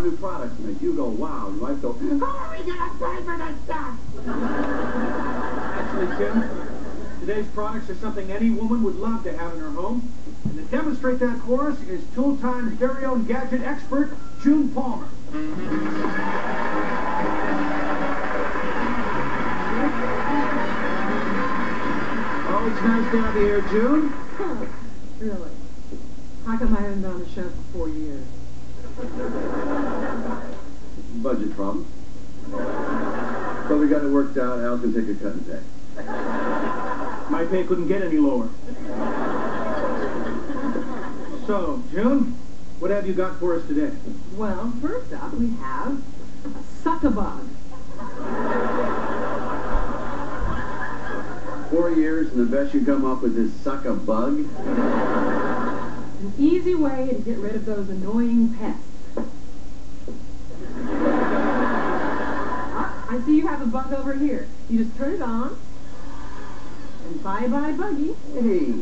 new products make you go, wow, and your wife go, how are we going to pay for this stuff? Actually, Tim, today's products are something any woman would love to have in her home. And to demonstrate that for us is Tool Time's very own gadget expert, June Palmer. Oh, it's nice to have you here, June. Huh, really? How come I haven't been on the show for 4 years? Budget problem. But we got it worked out. Al can take a cut and pay. My pay couldn't get any lower. So, June, what have you got for us today? Well, first up, we have a suck-a-bug. 4 years, and the best you come up with is suck a bug. An easy way to get rid of those annoying pests. I see you have a bug over here. You just turn it on, and bye-bye buggy. Hey,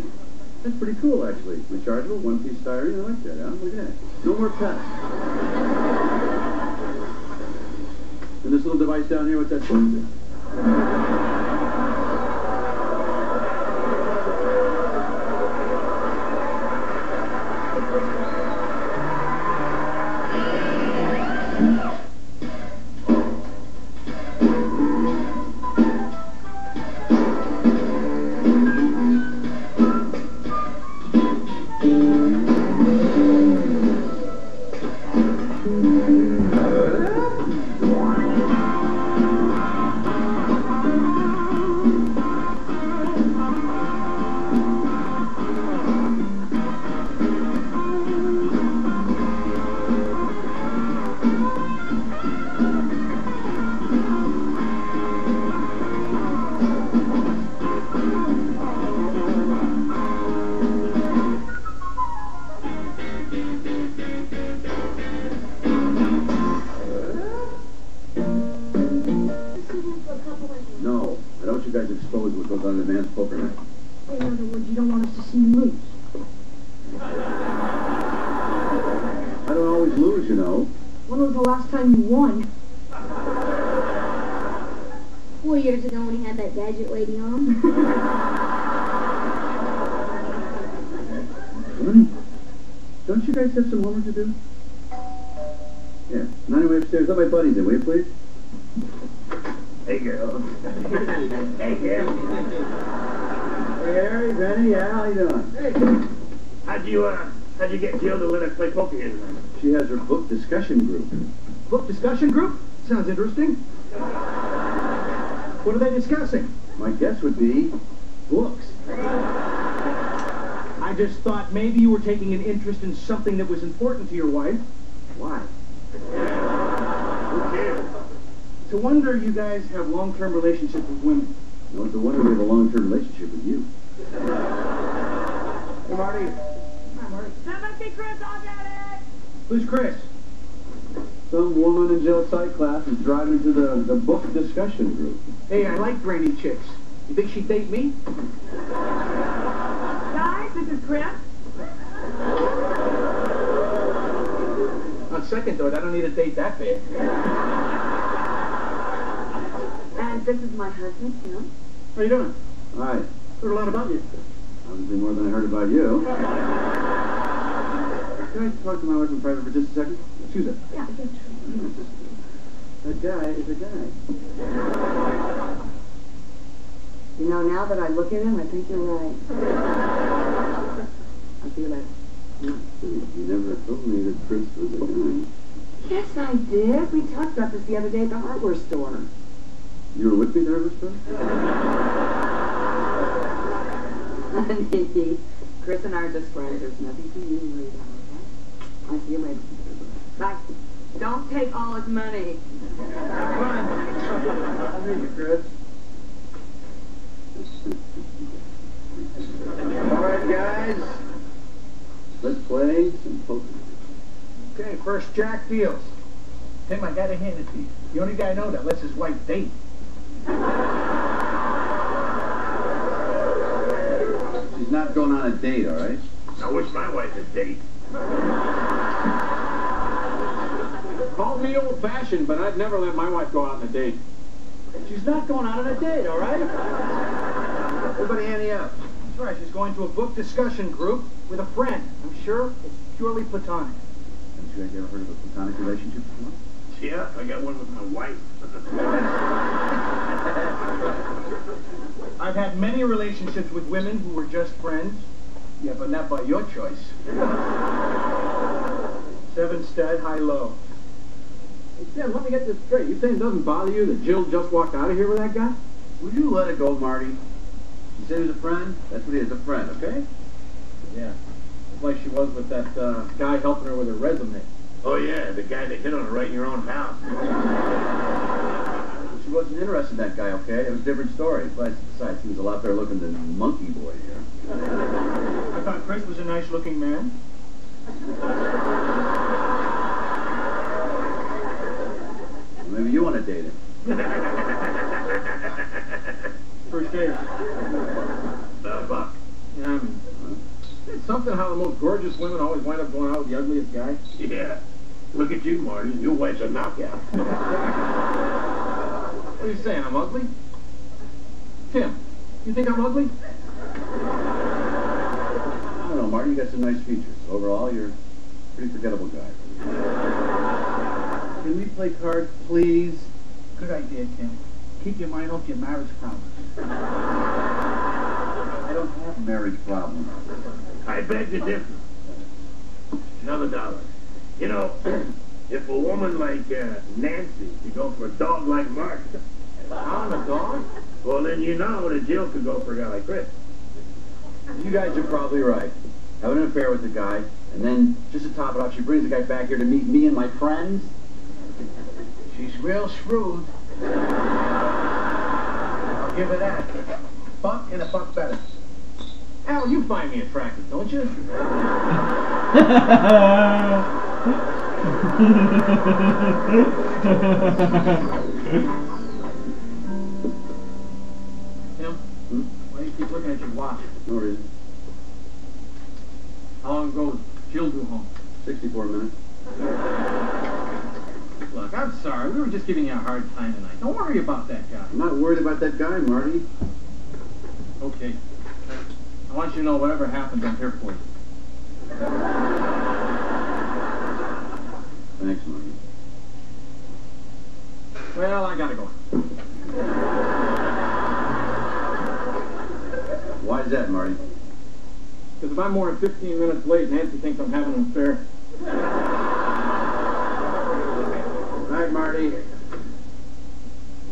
that's pretty cool, actually. Rechargeable, one-piece styrene. I like that, Al. Look at that. No more pests. And this little device down here, what's that for? No, I don't want you guys expose what goes on in a man's poker night. In other words, you don't want us to see you lose. I don't always lose, you know. When was the last time you won? 4 years ago when he had that gadget lady on. Honey, don't you guys have some homework to do? Yeah. Now anyway, upstairs. Let my buddies in, will you please? Hey, girl. Hey, girl. Hey, Harry, Benny, yeah, how you doing? Hey, how'd you get Jill to let us play poker here tonight? She has her book discussion group. Book discussion group? Sounds interesting. What are they discussing? My guess would be books. I just thought maybe you were taking an interest in something that was important to your wife. Why? Who cares? It's a wonder you guys have long-term relationships with women. No, it's a wonder we have a long-term relationship with you. Hey, Marty. Hi, Marty. That must be Chris, I'll get it! Who's Chris? Some woman in Jill's psych class is driving to the book discussion group. Hey, I like brainy chicks. You think she'd date me? Guys, this is Chris. On second thought, I don't need a date that big. And this is my husband, Tim. How you doing? Hi. Heard a lot about you. Obviously more than I heard about you. Can I talk to my wife in private for just a second? Excuse me. Yeah, I guess. That guy is a guy. You know, now that I look at him, I think you're right. I feel like... You never told me that Chris was a guy. Yes, I did. We talked about this the other day at the hardware store. You were with me there, Mr. Nikki, Chris and I are just friends. There's nothing for you to worry about, okay? I'll see you later. Bye. Don't take all his money. Have fun. Thank you, Chris. All right, guys. Let's play some poker. Okay, first Jack deals. Tim, I gotta hand it to you. The only guy I know that lets his wife date. She's not going on a date, all right? I wish my wife would date. Call me old-fashioned, but I'd never let my wife go out on a date. She's not going out on a date, all right? Everybody handy up. That's right, she's going to a book discussion group with a friend. I'm sure it's purely platonic. Haven't you guys ever heard of a platonic relationship before? Yeah, I got one with my wife. I've had many relationships with women who were just friends. Yeah, but not by your choice. 7 stud, high-low. Hey, Tim, let me get this straight. You saying it doesn't bother you that Jill just walked out of here with that guy? Would you let it go, Marty? You said he was a friend? That's what he is, a friend, okay? Yeah. It's like she was with that guy helping her with her resume. Oh, yeah, the guy that hit on her right in your own house. She wasn't interested in that guy, okay? It was a different story. Besides, he was a lot better looking than Monkey Boy here. I thought Chris was a nice-looking man. Maybe you want to date him. First date. Buck. Yeah, I mean, it's something how the most gorgeous women always wind up going out with the ugliest guy. Yeah. Look at you, Marty. Your wife's a knockout. What are you saying, I'm ugly? Tim, you think I'm ugly? I don't know, Marty, you got some nice features. Overall, you're a pretty forgettable guy. Can we play cards, please? Good idea, Tim. Keep your mind off your marriage problems. I don't have marriage problems. I beg to differ. Another $1. You know, if a woman like Nancy could go for a dog like Mark, I'm a dog? well, then you know that Jill could go for a guy like Chris. You guys are probably right. Having an affair with the guy, and then, just to top it off, she brings the guy back here to meet me and my friends. She's real shrewd. I'll give her that. Buck and a buck better. Al, you find me attractive, don't you? Tim, why do you keep looking at your watch? No reason. How long ago was Jill due home? 64 minutes. Look, I'm sorry. We were just giving you a hard time tonight. Don't worry about that guy. I'm not worried about that guy, Marty. Okay. I want you to know whatever happens, I'm here for you. Thanks, Marty. Well, I gotta go. Why is that, Marty? Because if I'm more than 15 minutes late, Nancy thinks I'm having an affair. Night, Marty.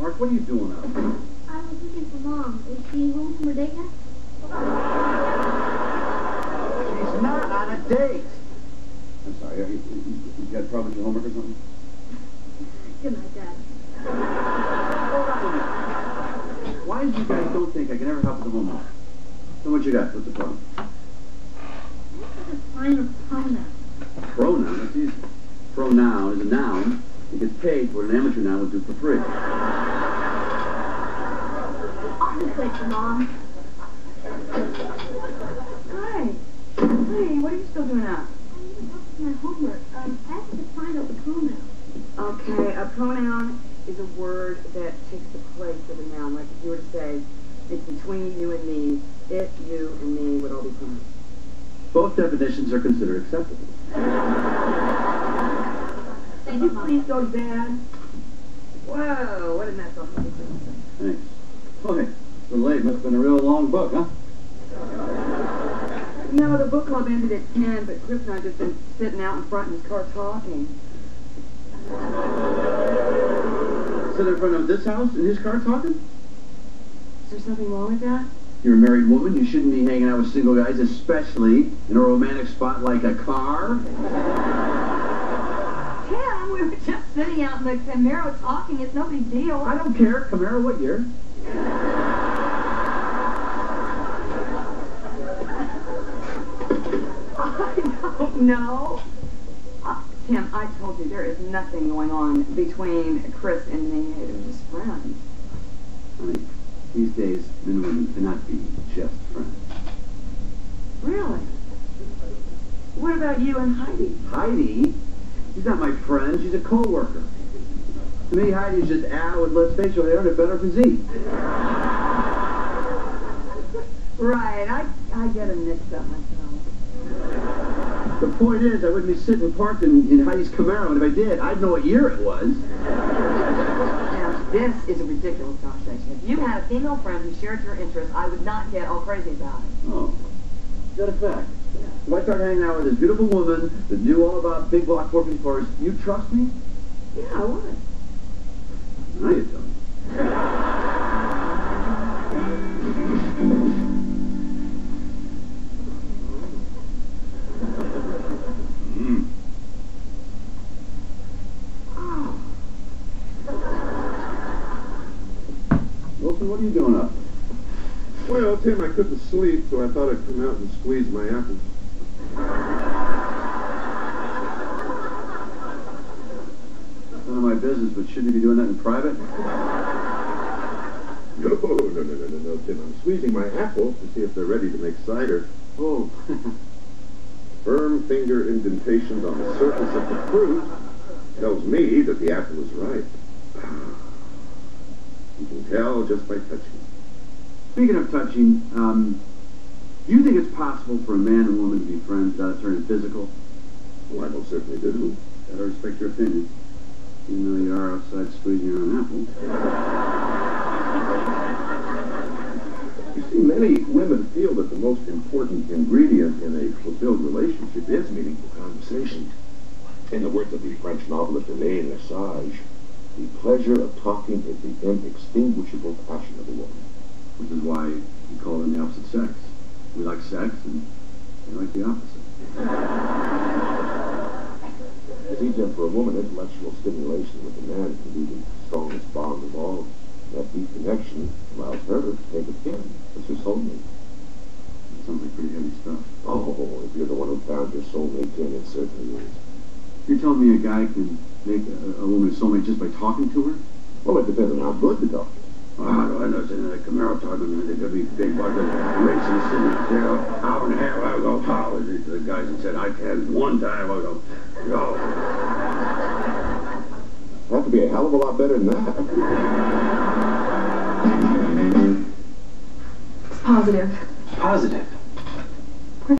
Mark, what are you doing out there? I was looking for Mom. Is she home from her date yet? She's not on a date. I'm sorry, you got trouble with your homework or something? Good night, Dad. Hold on a minute. Why is you guys don't think I can ever help with the homework? So what you got? What's the problem? What's the final pronoun? Pronoun? That's easy. Pronoun is a noun. It gets paid for what an amateur noun would do for free. I'll just wait for Mom. Hi. Hey, what are you still doing out? I need to help with my homework. I have to find out the pronoun. Okay, a pronoun is a word that takes the place of a noun. Like if you were to say, it's between you and me, it, you, and me would all be pronouns. Both definitions are considered acceptable. Could you please go to bed? Whoa, what a mess I'll have to do. Thanks. Okay, it's been late. Must have been a real long book, huh? No, the book club ended at 10, but Chris and I just been sitting out in front in his car talking. Sit in front of this house in his car talking? Is there something wrong with that? You're a married woman. You shouldn't be hanging out with single guys, especially in a romantic spot like a car. Tim, we were just sitting out in the Camaro talking. It's no big deal. I don't care. Camaro, what year? I don't know. Tim, I told you there is nothing going on between Chris and me. They're just friends. Honey, these days, men and women cannot be just friends. Really? What about you and Heidi? Heidi? She's not my friend. She's a co-worker. To me, Heidi's just Al with, let's face it, hair and a better physique. Right, I get them mixed up myself. The point is, I wouldn't be sitting parked in Heidi's Camaro, and if I did, I'd know what year it was. Now, this is a ridiculous conversation. If you had a female friend who shared your interests, I would not get all crazy about it. Oh. Is that a fact? Yeah. If I start hanging out with this beautiful woman that knew all about big block 450 cars, you trust me? Yeah, I would. Now you tell me. Wilson, what are you doing up? Well, Tim, I couldn't sleep, so I thought I'd come out and squeeze my apple. None of my business, but shouldn't you be doing that in private? No, Tim. I'm squeezing my apples to see if they're ready to make cider. Oh. Firm finger indentations on the surface of the fruit tells me that the apple is ripe. You can tell just by touching. Speaking of touching, do you think it's possible for a man and woman to be friends without it turning physical? Well, I most certainly do. Gotta respect your opinion, even though you are outside squeezing your own apple. You see, many women feel that the most important ingredient in a fulfilled relationship is meaningful conversation. In the words of the French novelist Elaine Lesage, the pleasure of talking is the inextinguishable passion of a woman. Which is why you call them the opposite sex. We like sex, and they like the opposite. You see, Jim, for a woman, intellectual stimulation with a man can be the strongest bond of all. That deep connection allows her to take it in as her soulmate. That sounds like pretty heavy stuff. Oh, if you're the one who found your soulmate, Tim, it certainly is. You're telling me a guy can make a woman a soulmate just by talking to her? Well, it depends on how good the doctor is. Oh, I know sitting in a Camaro talking to me. They're going to be big bucket racing the city. Hour and a half, I would go, how is it? The guys that said, I can one time, I would go. Have to be a hell of a lot better than that. It's positive. Positive.